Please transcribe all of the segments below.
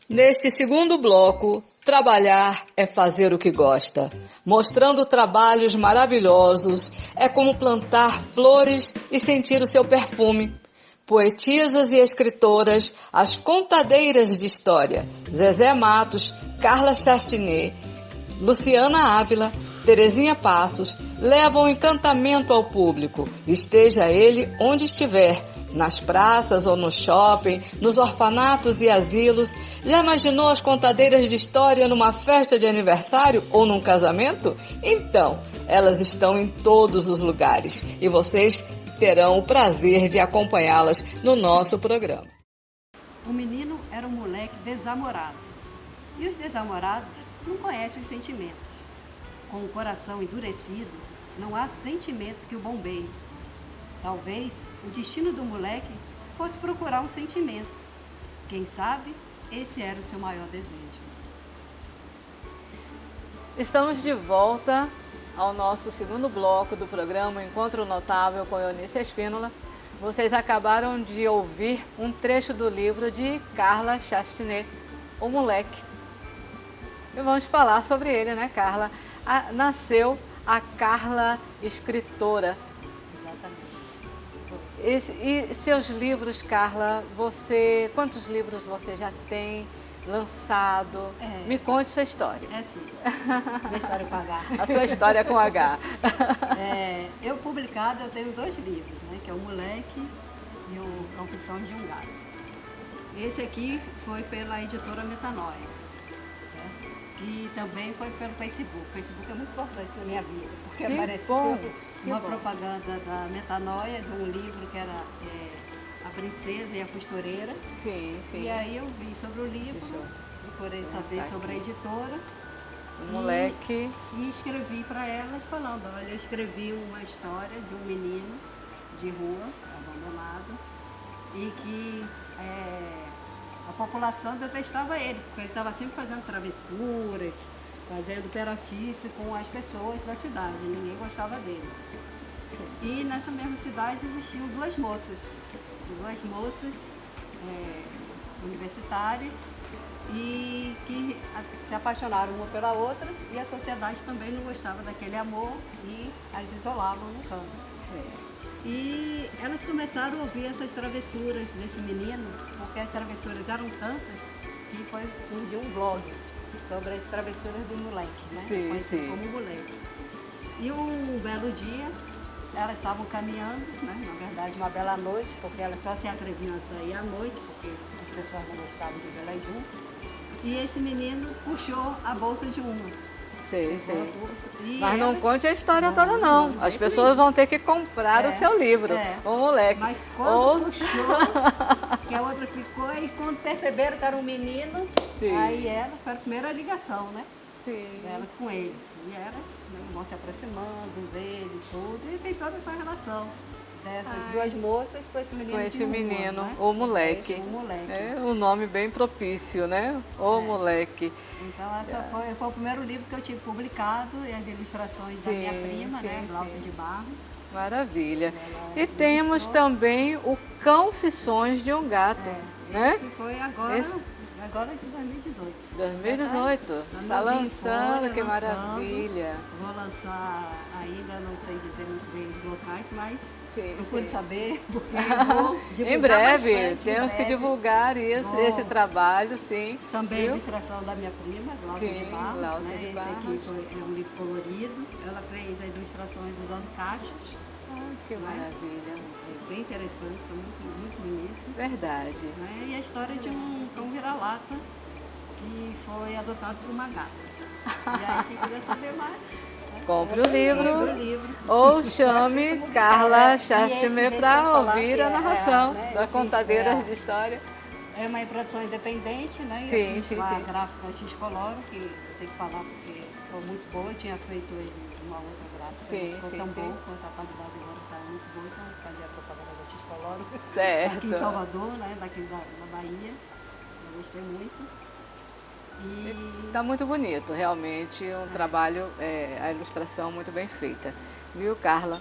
Neste segundo bloco, trabalhar é fazer o que gosta. Mostrando trabalhos maravilhosos, é como plantar flores e sentir o seu perfume. Poetisas e escritoras, as contadeiras de história, Zezé Matos, Carla Chastinet, Luciana Ávila, Terezinha Passos, levam encantamento ao público, esteja ele onde estiver, nas praças ou no shopping, nos orfanatos e asilos. Já imaginou as contadeiras de história numa festa de aniversário ou num casamento? Então, elas estão em todos os lugares e vocês terão o prazer de acompanhá-las no nosso programa. O menino era um moleque desamorado. E os desamorados não conhecem os sentimentos. Com o coração endurecido, não há sentimentos que o bombeiem. Talvez o destino do moleque fosse procurar um sentimento. Quem sabe, esse era o seu maior desejo. Estamos de volta ao nosso segundo bloco do programa Encontro Notável com Eunice Espínola. Vocês acabaram de ouvir um trecho do livro de Carla Chastinet, O Moleque. E vamos falar sobre ele, né, Carla? Nasceu a Carla escritora. E seus livros, Carla, quantos livros você já tem lançado? Me conte sua história. É sim, minha história com H. A sua história com H. Eu publicado, eu tenho 2 livros, né, que é O Moleque e o Confissões de um Gato. Esse aqui foi pela editora Metanoia, certo? E também foi pelo Facebook. O Facebook é muito importante na minha vida, porque apareceu uma propaganda da Metanoia de um livro que era A Princesa e a Costureira. Sim, sim. E aí eu vi sobre o livro, procurei saber sobre a editora. O Moleque. E escrevi para elas falando, olha, eu escrevi uma história de um menino de rua, abandonado, e que a população detestava ele, porque ele estava sempre fazendo travessuras, fazendo perotice com as pessoas da cidade, ninguém gostava dele. E nessa mesma cidade existiam 2 moças universitárias, e que se apaixonaram uma pela outra, e a sociedade também não gostava daquele amor e as isolavam no canto. E elas começaram a ouvir essas travessuras desse menino, porque as travessuras eram tantas que surgiu um blog sobre as travessuras do moleque, né? Sim. Como moleque. E um belo dia, elas estavam caminhando, né? Na verdade uma bela noite, porque elas só se atreviam a sair à noite, porque as pessoas não gostavam de vê-las juntas. E esse menino puxou a bolsa de uma. Sei. Mas não conte a história toda, não. As pessoas vão ter que comprar o seu livro, O Moleque. Mas quando puxou, que a outra ficou, e quando perceberam que era um menino, aí foi a primeira ligação, né? Sim. Delas com eles. E elas vão se aproximando dele e tudo, e tem toda essa relação dessas 2 moças com esse menino. Com esse de rua, menino, né? O Moleque. O Moleque. É um nome bem propício, né? O Moleque. Então, essa foi o primeiro livro que eu tive publicado, e as ilustrações da minha prima, né? Glaucia de Barros. Maravilha. E temos também o Confissões de um Gato, né? Esse foi agora de 2018. 2018. Está lançando, que maravilha. Vou lançar ainda, não sei dizer muito bem os locais, mas procure saber, porque vou divulgar em breve, bastante, temos que divulgar esse trabalho, sim. Também a ilustração da minha prima, Glaucia de Barros, Glaucia né? de Barros. Esse aqui é um livro colorido, ela fez as ilustrações usando caixas. Que maravilha. É bem interessante, está muito bonito. Verdade. Né? E a história de um cão vira-lata que foi adotado por uma gata. E aí, quem quiser saber mais, compre o livro ou chame Carla Chastinet para ouvir a narração da Contadeiras de História. É uma produção independente, né? Sim, eu fiz a gráfica X-Color, que eu tenho que falar porque foi muito boa, eu tinha feito uma outra gráfica, não ficou tão bom quanto a qualidade agora está muito boa, então fazer a propaganda da X-Color. Certo. Aqui em Salvador, né? Daqui da Bahia, eu gostei muito. Está muito bonito, realmente, um trabalho, a ilustração muito bem feita. Viu, Carla?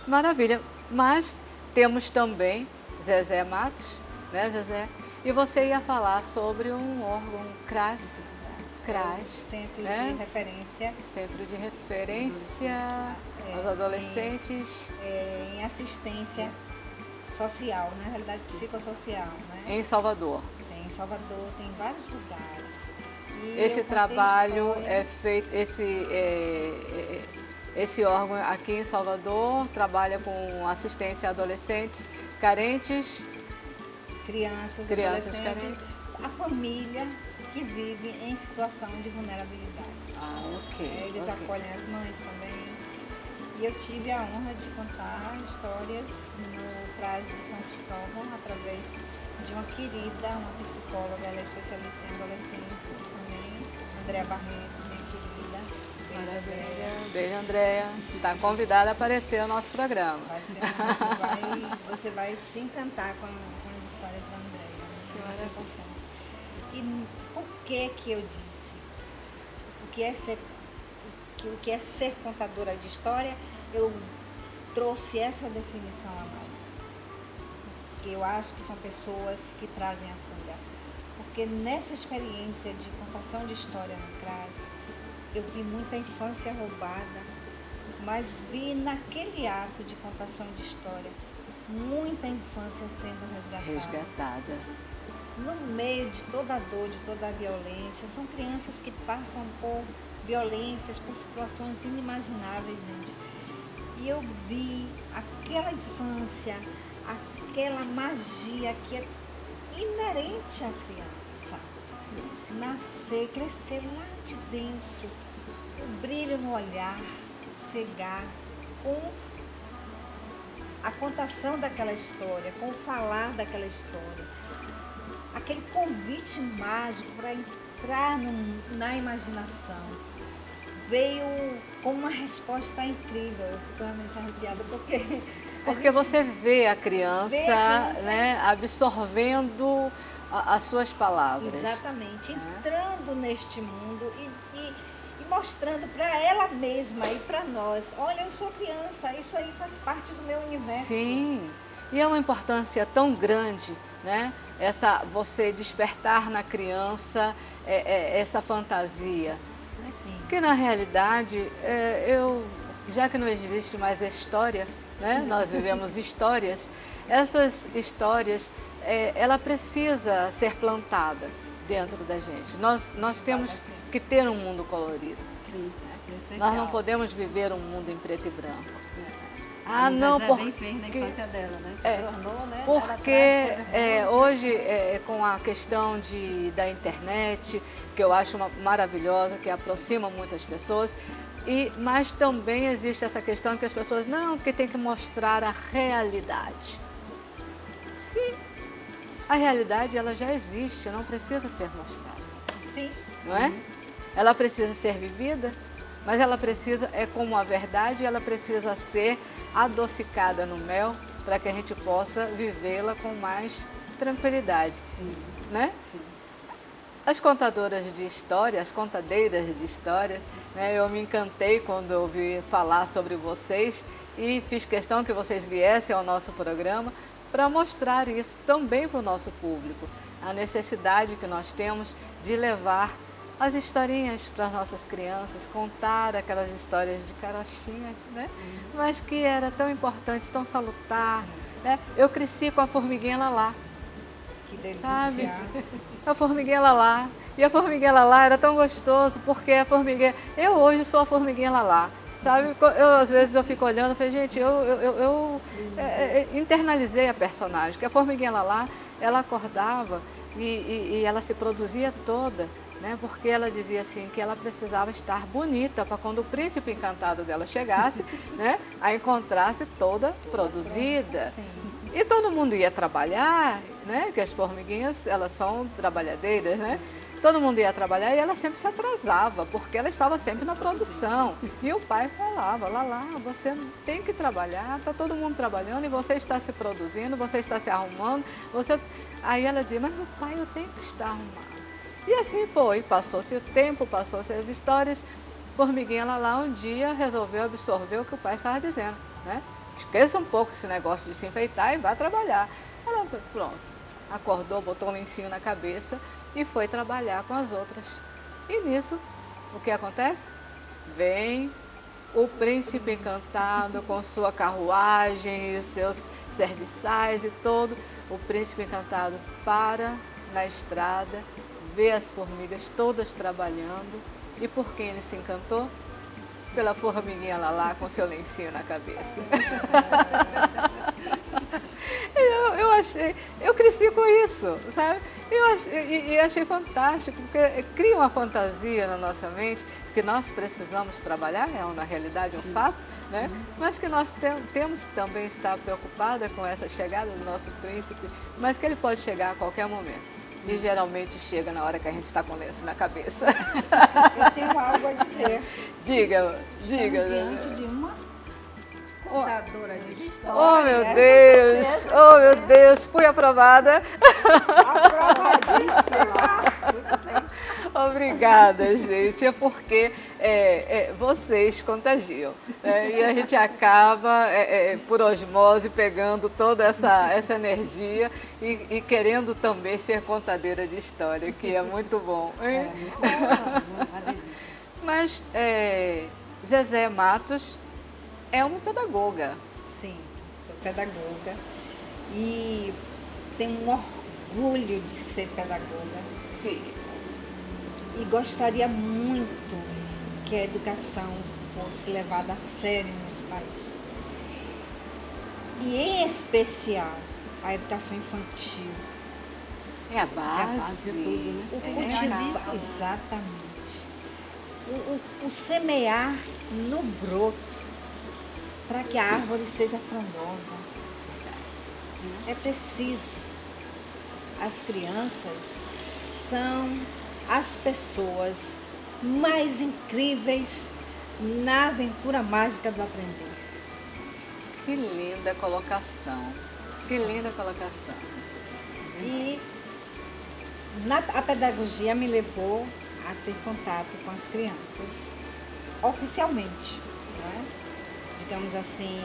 Maravilha. Mas temos também Zezé Matos, né, Zezé? E você ia falar sobre um órgão CRAS, Centro né? de Referência. Centro de Referência aos Adolescentes. Em assistência social, na realidade psicossocial, né? Em Salvador. Tem em Salvador, tem em vários lugares. E Esse eu contei trabalho história. é feito, esse órgão aqui em Salvador trabalha com assistência a adolescentes carentes, Crianças Crianças adolescentes, a família que vive em situação de vulnerabilidade. ok. Eles ok. acolhem as mães também. E eu tive a honra de contar histórias no CRAS de São Cristóvão através de uma querida, uma psicóloga, ela é especialista em adolescentes também, Andréa Barreto, minha querida. Maravilha. Beijo, Andréa. Está convidada a aparecer no nosso programa. Você vai se encantar com as histórias da Andréa. Que Muito maravilha. importante. E por que eu disse? O que é ser contadora de história? Eu trouxe essa definição a nós. Porque eu acho que são pessoas que trazem a cura. Porque nessa experiência de contação de história no CRAS, eu vi muita infância roubada, mas vi naquele ato de contação de história muita infância sendo Resgatada. no meio de toda a dor, de toda a violência. São crianças que passam por violências, por situações inimagináveis, gente. E eu vi aquela infância, aquela magia que é inerente à criança. Nascer, crescer lá de dentro, o brilho no olhar, chegar com a contação daquela história, com o falar daquela história. Aquele convite mágico para entrar na imaginação. Veio com uma resposta incrível. Eu fico realmente arrepiada Porque você vê a criança, Vê a criança, né, absorvendo as suas palavras. exatamente, entrando neste mundo e mostrando para ela mesma e para nós, olha, eu sou criança, isso aí faz parte do meu universo. Sim, e é uma importância tão grande, né? Você despertar na criança essa fantasia. Assim, Porque na realidade, já que não existe mais a história, né? Nós vivemos histórias, essas histórias, ela precisa ser plantada dentro da gente. Nós temos que ter um mundo colorido. Sim, Nós não podemos viver um mundo em preto e branco. A Não, Zezé porque... bem fez na infância dela, né? tornou, né? Porque hoje, com a questão da internet, que eu acho maravilhosa, que aproxima muitas pessoas, mas também existe essa questão que as pessoas, não, porque tem que mostrar a realidade. Sim, a realidade ela já existe, não precisa ser mostrada. Sim. Não é? Ela precisa ser vivida, mas ela precisa, como a verdade, ela precisa ser adocicada no mel para que a gente possa vivê-la com mais tranquilidade, né? Sim. As contadoras de história, as contadeiras de histórias, né? Eu me encantei quando eu ouvi falar sobre vocês e fiz questão que vocês viessem ao nosso programa para mostrar isso também para o nosso público, a necessidade que nós temos de levar as historinhas para as nossas crianças, contar aquelas histórias de carochinhas, né? Mas que era tão importante, tão salutar, né? Eu cresci com a formiguinha Lalá, Que delícia. sabe? A formiguinha Lalá. E a formiguinha Lalá era tão gostoso, porque a formiguinha... Eu hoje sou a formiguinha Lalá, sabe? Às vezes eu fico olhando e falo, gente, eu internalizei a personagem, que a formiguinha Lalá, ela acordava e ela se produzia toda, né? Porque ela dizia assim que ela precisava estar bonita para quando o príncipe encantado dela chegasse, né? A encontrasse toda produzida. Sim. E todo mundo ia trabalhar, né? Que as formiguinhas, elas são trabalhadeiras, né? Todo mundo ia trabalhar e ela sempre se atrasava, porque ela estava sempre na produção. E o pai falava, Lalá, você tem que trabalhar, está todo mundo trabalhando e você está se produzindo, você está se arrumando. Aí ela dizia, mas meu pai, eu tenho que estar arrumado. E assim foi, passou-se o tempo, passou-se as histórias. Formiguinha Lalá um dia resolveu absorver o que o pai estava dizendo, né? Esqueça um pouco esse negócio de se enfeitar e vá trabalhar. Ela, pronto. acordou, botou um lencinho na cabeça e foi trabalhar com as outras. E nisso, o que acontece? Vem o príncipe encantado com sua carruagem e os seus serviçais e todo. O príncipe encantado para na estrada, vê as formigas todas trabalhando. E por quem ele se encantou? Pela formiguinha Lalá com seu lencinho na cabeça. Eu cresci com isso, sabe? E achei fantástico, porque cria uma fantasia na nossa mente que nós precisamos trabalhar, é uma realidade, um fato, né? Mas que nós temos que também estar preocupada com essa chegada do nosso príncipe, mas que ele pode chegar a qualquer momento. E geralmente chega na hora que a gente está com lenço na cabeça. Eu tenho algo a dizer. Diga. Estamos diante de uma contadora de história. Oh, meu Deus! Oh, meu Deus! Fui aprovada. Aprovadíssima. Obrigada, gente. É porque vocês contagiam. E a gente acaba, por osmose, pegando toda essa energia e querendo também ser contadeira de história, que é muito bom. Hein? Mas Zezé Matos é uma pedagoga. Sim, sou pedagoga e tenho um orgulho de ser pedagoga. Sim. E gostaria muito que a educação fosse levada a sério nesse país. E em especial a educação infantil. É a base. É a base de tudo, né? O É cultivar, exatamente. O semear no broto para que a árvore seja frondosa. É preciso. As crianças são as pessoas mais incríveis na aventura mágica do aprender. Que linda colocação. Que linda colocação. E a pedagogia me levou a ter contato com as crianças oficialmente, né? Digamos assim,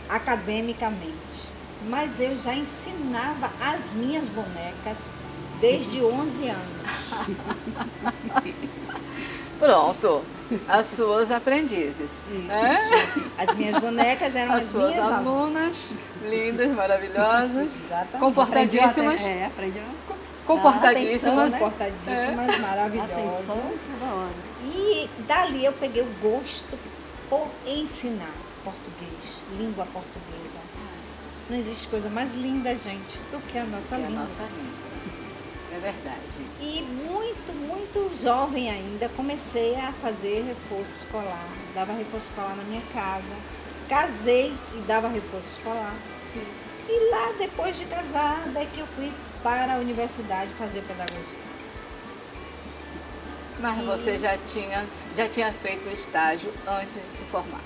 academicamente. Mas eu já ensinava as minhas bonecas desde 11 anos. Pronto, as suas aprendizes. As minhas bonecas eram As as suas minhas alunas, lindas, maravilhosas, Exatamente. comportadíssimas, Aprendeu. comportadíssimas. Comportadíssimas, maravilhosas. Atenção toda hora. E dali eu peguei o gosto por ensinar português, língua portuguesa. Não existe coisa mais linda, gente, do que a nossa É a língua. nossa língua. É verdade. E muito jovem ainda, comecei a fazer reforço escolar. Dava reforço escolar na minha casa. Casei e dava reforço escolar. Sim. E lá, depois de casada, é que eu fui para a universidade fazer pedagogia. Mas você já tinha feito o estágio antes de se formar.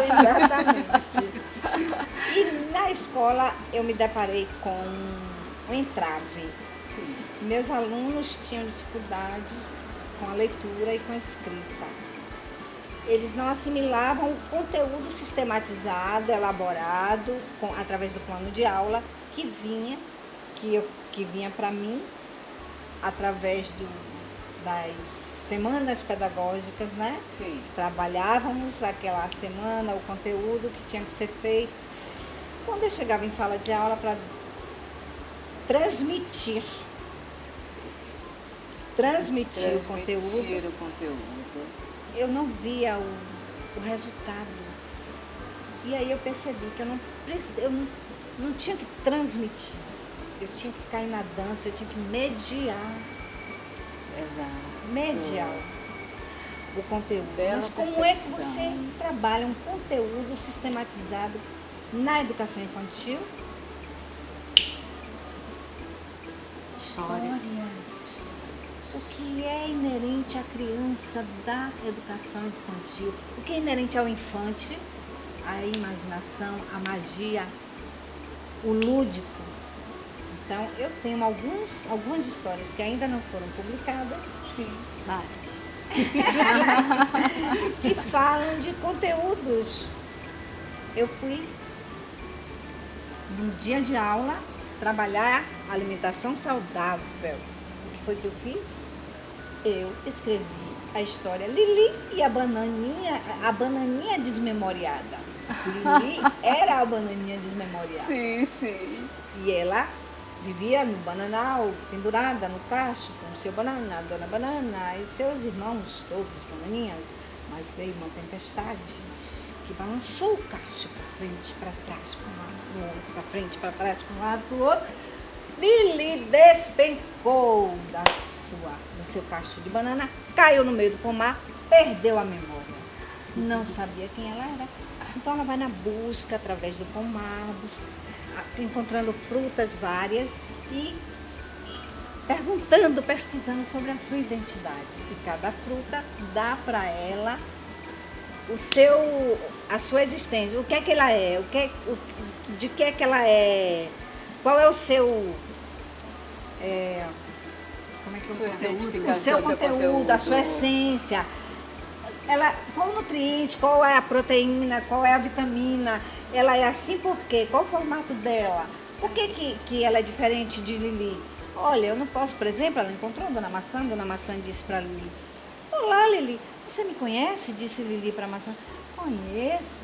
Exatamente. E na escola eu me deparei com um entrave. Sim. Meus alunos tinham dificuldade com a leitura e com a escrita. Eles não assimilavam o conteúdo sistematizado, elaborado, através do plano de aula, que vinha para mim através das semanas pedagógicas, né? Sim. Trabalhávamos aquela semana, o conteúdo que tinha que ser feito. Quando eu chegava em sala de aula para transmitir o conteúdo, eu não via o resultado. E aí eu percebi que eu não tinha que transmitir, eu tinha que cair na dança, eu tinha que mediar. Exato. Medial o conteúdo. Bela Mas como é que percepção. você trabalha um conteúdo sistematizado na educação infantil? Histórias. O que é inerente à criança da educação infantil? O que é inerente ao infante? A imaginação, a magia, o lúdico. Então, eu tenho algumas histórias que ainda não foram publicadas, Sim. Várias. que falam de conteúdos. Eu fui num dia de aula trabalhar a alimentação saudável. O que foi que eu fiz? Eu escrevi a história Lili e a bananinha desmemoriada. Lili era a bananinha desmemoriada. Sim, sim. E ela vivia no bananal, pendurada no cacho, com o seu banana, a dona banana e seus irmãos, todos bananinhas. Mas veio uma tempestade que balançou o cacho para frente, para trás, para um lado, para frente, para trás, para um lado, para o outro. Lili despencou do seu cacho de banana, caiu no meio do pomar, perdeu a memória. Não sabia quem ela era. Então ela vai na busca através do pomar, encontrando frutas várias e perguntando, pesquisando sobre a sua identidade. E cada fruta dá para ela a sua existência, o que é que ela é, de que é que ela é, qual é o seu como é que eu o seu conteúdo, a sua essência, qual o nutriente, qual é a proteína, qual é a vitamina, ela é assim por quê, qual o formato dela, por que ela é diferente de Lili? Olha, eu não posso, por exemplo, ela encontrou a Dona Maçã disse para Lili: olá, Lili, você me conhece? Disse Lili para a maçã. Conheço.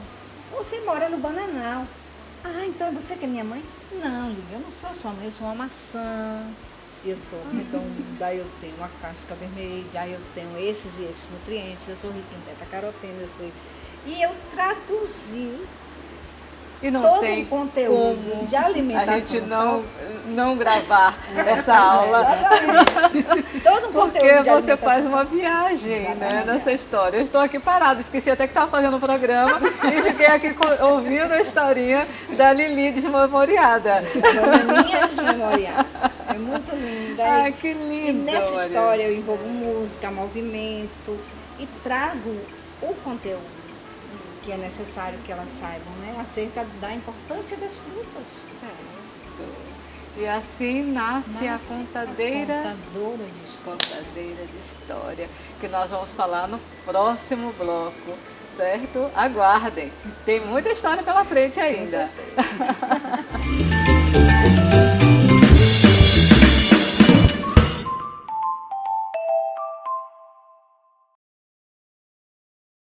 Você mora no bananal. Ah, então é você que é minha mãe? Não, Lili, eu não sou sua mãe, eu sou uma maçã. Eu sou redonda, eu tenho uma casca vermelha, eu tenho esses e esses nutrientes, eu sou rica em beta-caroteno, E eu traduzi e não todo tem o conteúdo como de alimentação. A gente não gravar essa aula. Todo o porque conteúdo de você faz uma viagem, né, nessa história. Eu estou aqui parado, esqueci até que estava fazendo o programa e fiquei aqui ouvindo a historinha da Lili desmemoriada. Bananinha desmemoriada. É muito linda. Ai, que lindo. E nessa Maria. história eu envolvo música, movimento e trago o conteúdo que é necessário que elas saibam, né? Acerca da importância das frutas. E assim nasce a contadeira Contadeira de história, que nós vamos falar no próximo bloco, certo? Aguardem, tem muita história pela frente ainda.